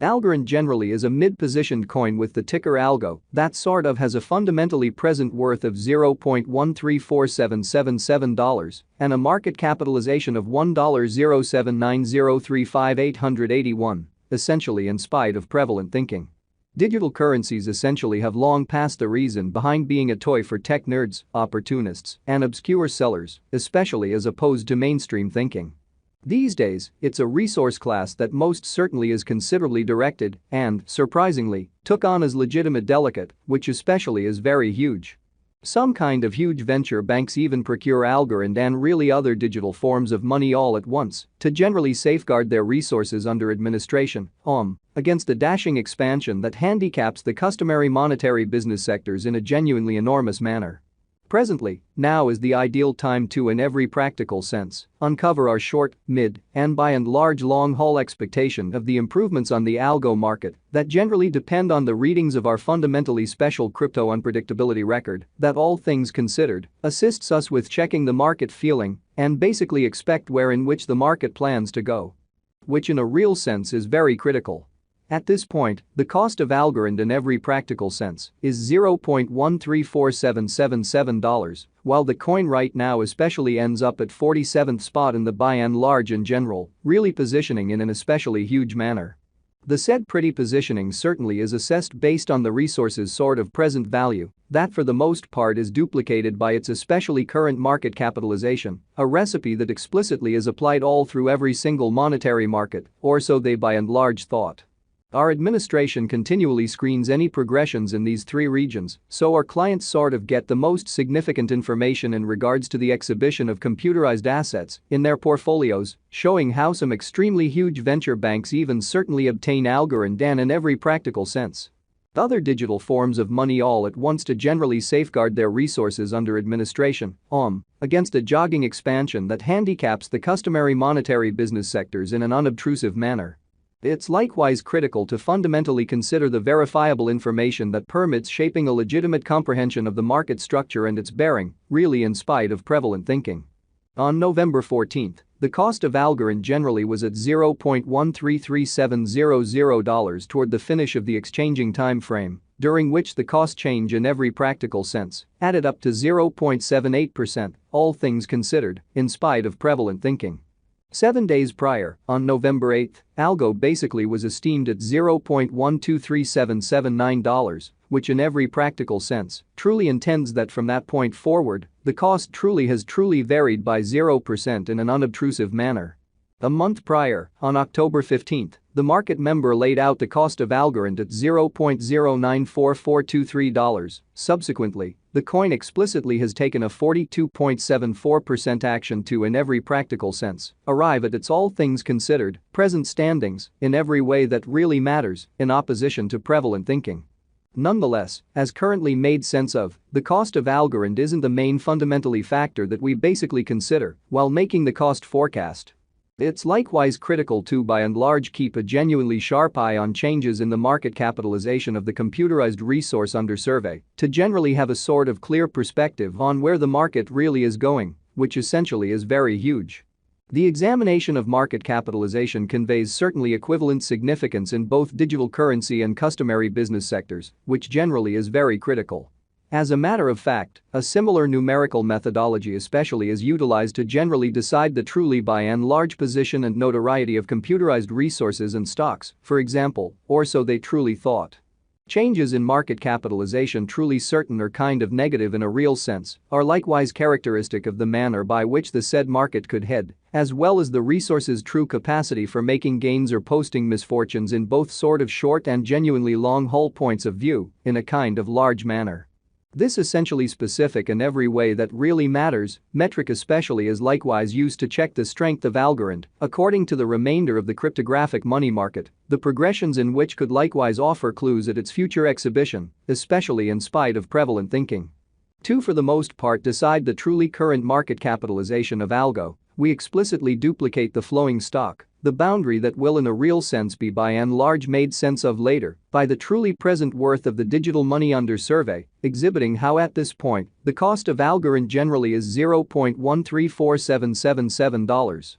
Algorand generally is a mid-positioned coin with the ticker Algo that sort of has a fundamentally present worth of $0.134777 and a market capitalization of $1.079035881, essentially in spite of prevalent thinking. Digital currencies essentially have long passed the reason behind being a toy for tech nerds, opportunists, and obscure sellers, especially as opposed to mainstream thinking. These days, it's a resource class that most certainly is considerably directed and, surprisingly, took on as legitimate delicate, which especially is very huge. Some kind of huge venture banks even procure Algorand and really other digital forms of money all at once to generally safeguard their resources under administration, against a dashing expansion that handicaps the customary monetary business sectors in a genuinely enormous manner. Presently, now is the ideal time to, in every practical sense, uncover our short, mid, and by and large long-haul expectation of the improvements on the algo market that generally depend on the readings of our fundamentally special crypto unpredictability record that, all things considered, assists us with checking the market feeling and basically expect where in which the market plans to go. Which in a real sense is very critical. At this point, the cost of Algorand in every practical sense is $0.134777, while the coin right now especially ends up at 47th spot in the by and large in general, really positioning in an especially huge manner. The said pretty positioning certainly is assessed based on the resource's sort of present value that for the most part is duplicated by its especially current market capitalization, a recipe that explicitly is applied all through every single monetary market, or so they by and large thought. Our administration continually screens any progressions in these three regions, so our clients sort of get the most significant information in regards to the exhibition of computerized assets in their portfolios, showing how some extremely huge venture banks even certainly obtain Algorand and in every practical sense other digital forms of money all at once to generally safeguard their resources under administration, against a jogging expansion that handicaps the customary monetary business sectors in an unobtrusive manner. It's likewise critical to fundamentally consider the verifiable information that permits shaping a legitimate comprehension of the market structure and its bearing, really in spite of prevalent thinking. On November 14, the cost of Algorand generally was at $0.133700 toward the finish of the exchanging time frame, during which the cost change in every practical sense added up to 0.78%, all things considered, in spite of prevalent thinking. 7 days prior, on November 8, Algo basically was esteemed at $0.123779, which in every practical sense truly intends that from that point forward, the cost has truly varied by 0% in an unobtrusive manner. A month prior, on October 15, the market member laid out the cost of Algorand at $0.094423. Subsequently, the coin explicitly has taken a 42.74% action to, in every practical sense, arrive at its all things considered present standings in every way that really matters, in opposition to prevalent thinking. Nonetheless, as currently made sense of, the cost of Algorand isn't the main fundamentally factor that we basically consider while making the cost forecast. It's likewise critical to by and large keep a genuinely sharp eye on changes in the market capitalization of the computerized resource under survey to generally have a sort of clear perspective on where the market really is going, which essentially is very huge. The examination of market capitalization conveys certainly equivalent significance in both digital currency and customary business sectors, which generally is very critical. As a matter of fact, a similar numerical methodology especially is utilized to generally decide the truly by and large position and notoriety of computerized resources and stocks, for example, or so they truly thought. Changes in market capitalization truly certain or kind of negative in a real sense are likewise characteristic of the manner by which the said market could head, as well as the resource's true capacity for making gains or posting misfortunes in both sort of short and genuinely long-haul points of view, in a kind of large manner. This essentially specific in every way that really matters metric especially is likewise used to check the strength of Algorand according to the remainder of the cryptographic money market, the progressions in which could likewise offer clues at its future exhibition, especially in spite of prevalent thinking. To for the most part decide the truly current market capitalization of Algo, we explicitly duplicate the flowing stock, the boundary that will in a real sense be by and large made sense of later by the truly present worth of the digital money under survey, exhibiting how at this point the cost of Algorand generally is $0.134777.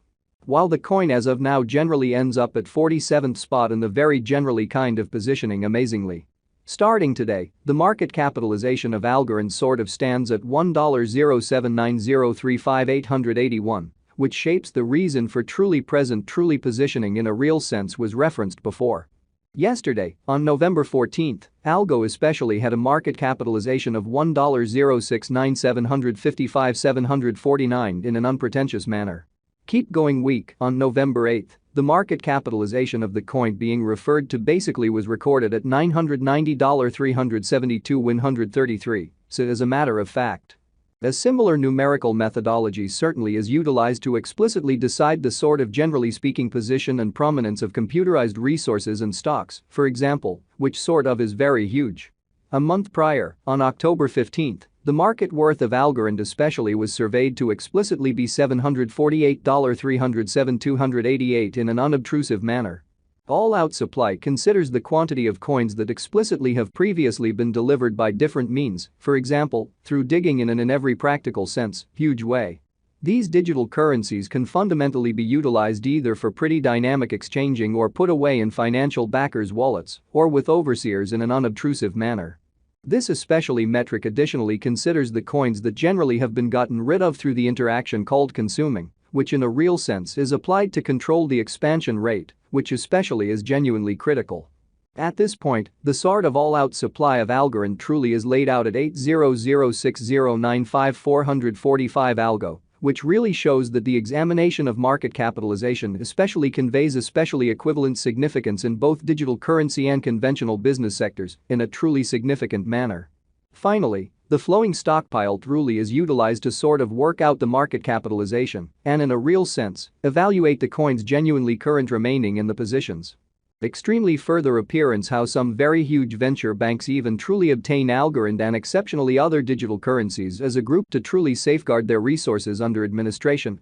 While the coin as of now generally ends up at 47th spot in the very generally kind of positioning amazingly. Starting today, the market capitalization of Algorand sort of stands at $1.079035881, which shapes the reason for truly present truly positioning in a real sense was referenced before. Yesterday, on November 14, Algo especially had a market capitalization of $1.069755749 in an unpretentious manner. Keep going week on November 8, the market capitalization of the coin being referred to basically was recorded at $990,372,133, so as a matter of fact. A similar numerical methodology certainly is utilized to explicitly decide the sort of generally speaking position and prominence of computerized resources and stocks, for example, which sort of is very huge. A month prior, on October 15, the market worth of Algorand especially was surveyed to explicitly be $748,307,288 in an unobtrusive manner. All-out supply considers the quantity of coins that explicitly have previously been delivered by different means, for example, through digging in every practical sense, huge way. These digital currencies can fundamentally be utilized either for pretty dynamic exchanging or put away in financial backers' wallets or with overseers in an unobtrusive manner. This especially metric additionally considers the coins that generally have been gotten rid of through the interaction called consuming, which in a real sense is applied to control the expansion rate, which especially is genuinely critical. At this point, the sort of all-out supply of Algorand truly is laid out at 800,6095445 Algo, which really shows that the examination of market capitalization especially conveys especially equivalent significance in both digital currency and conventional business sectors in a truly significant manner. Finally, the flowing stockpile truly is utilized to sort of work out the market capitalization and in a real sense, evaluate the coin's genuinely current remaining in the positions. Extremely further appearance how some very huge venture banks even truly obtain Algorand and exceptionally other digital currencies as a group to truly safeguard their resources under administration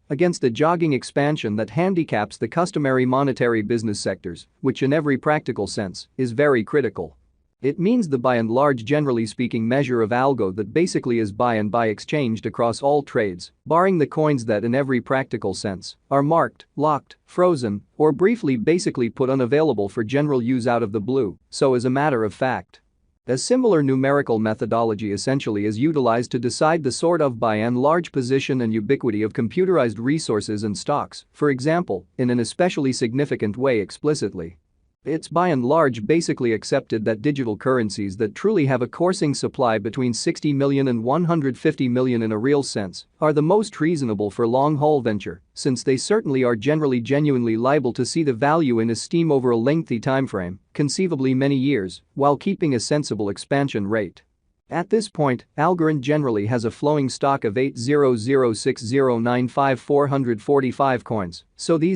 against a jogging expansion that handicaps the customary monetary business sectors, which in every practical sense is very critical. It means the by and large generally speaking measure of algo that basically is buy and buy exchanged across all trades, barring the coins that in every practical sense are marked, locked, frozen, or briefly basically put unavailable for general use out of the blue, so as a matter of fact. A similar numerical methodology essentially is utilized to decide the sort of by and large position and ubiquity of computerized resources and stocks, for example, in an especially significant way explicitly. It's by and large basically accepted that digital currencies that truly have a coursing supply between 60 million and 150 million in a real sense are the most reasonable for long-haul venture, since they certainly are generally genuinely liable to see the value in esteem over a lengthy timeframe, conceivably many years, while keeping a sensible expansion rate. At this point, Algorand generally has a flowing stock of 800,6095445 coins, so these